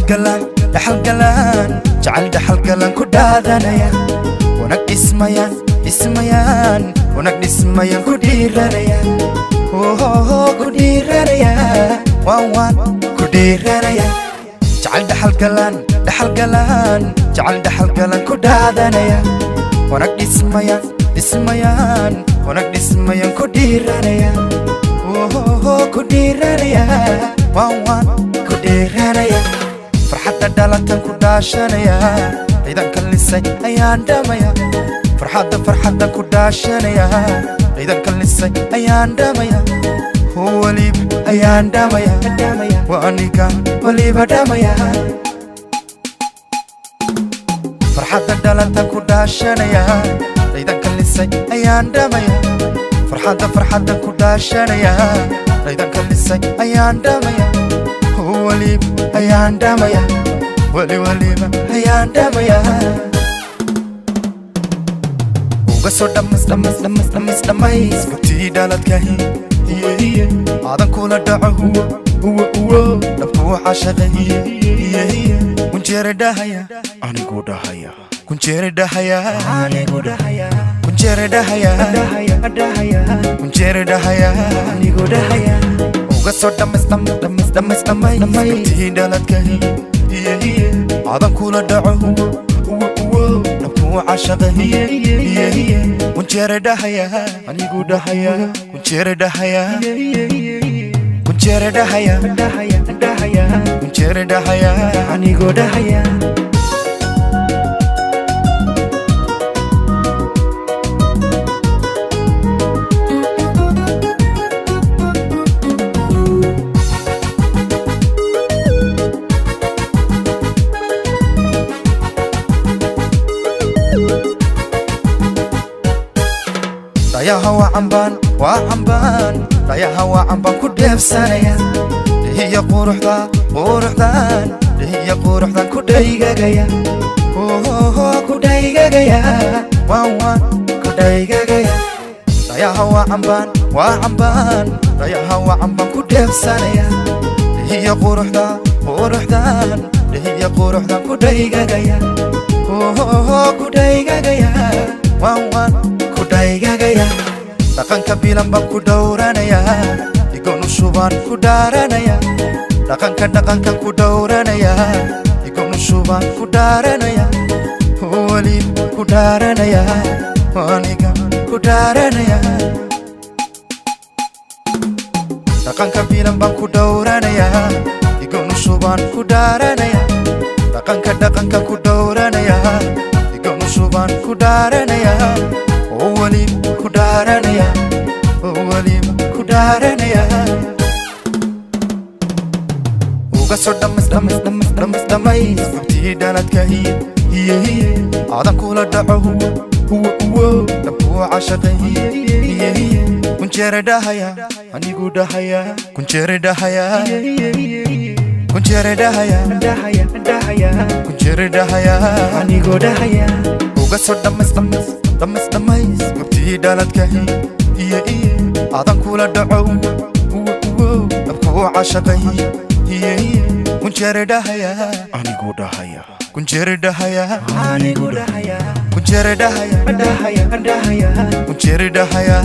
dhaxalgalaan jacayl dhaxalgalaan ku dhaadanaya wanag dhismayaan wanag dhismayaan ku dhiiranaya ku dhiiranaya waan ku dhiiranaya jacayl dhaxalgalaan jacayl dhaxalgalaan ku dhaadanaya wanag dhismayaan wanag dhismayaan ku dhiiranaya ku dhiiranaya waan ku dhiiranaya farxadda dhalatan ku dhaashanaya ciidanka lisay ayaan dhamaya farxadda ku dhaashanaya ciidanka lisay ayaan dhamaya waliba ayaan dhamaya waa aniga waliba dhamaya farxadda dhalatan ku dhaashanaya ciidanka lisay ayaan dhamaya farxadda ku dhaashanaya ciidanka lisay ayaan dhamaya waliba ayaan dhamaya waliba ayaan dhamaya uga soo dhammays gubtii dhaladkahi aadan kula dhaco huwa dhabku cashaqahi kunjeere dhahaya anigu dhahaya kunjeere dhahaya anigu dhahaya kunjeere dhahaya kunjeere dhahaya anigu dhahaya uga soo dhammays gubtii dhaladkahi aadan kula dhaco huwa dhabku cashaqahi kunjeere dhahaya anigu dhahaya kunjeere dhahaya kunjeere dhahaya kunjeere dhahaya anigu dhahaya dayaha waa cambaan dayaha waa cambaan ku dheefsanaya dhihiya quruxdan ku dhaygagaya ku dhaygagaya waan ku dhaygagaya dayaha waa cambaan dayaha waa cambaan ku dheefsanaya dhihiya quruxdan ku dhaygagaya ku dhaygagaya waan ku dhaygagaya dhaqanka bilan baan ku dhowranaya igoon u shubaan ku dhaaranaya dhaqanka ku dhowranaya igoon u shubaan ku dhaaranaya waliba ku dhaaranaya aniga ku dhaaranaya dhaqanka bilan baan ku dhowranaya igoon u shubaan ku dhaaranaya dhaqanka ku dhowranaya igoon u shubaan ku dhaaranaya waliba ku dhaaranaya waliba ku dhaaranaya uga soo dhammays gubtii dhaladkahi aadan kula dhaco huwa dhabku cashaqahi kunjeere dhahaya anigu dhahaya kunjeere dhahaya kunjeere dhahaya kunjeere dhahaya anigu dhahaya uga soo dhammays gubtii dhaladkahi aadan kula dhaco huwa dhabku cashaqahi kunjeere dhahaya anigu dhahaya kunjeere dhahaya anigu dhahaya kunjeere dhahaya kunjeere dhahaya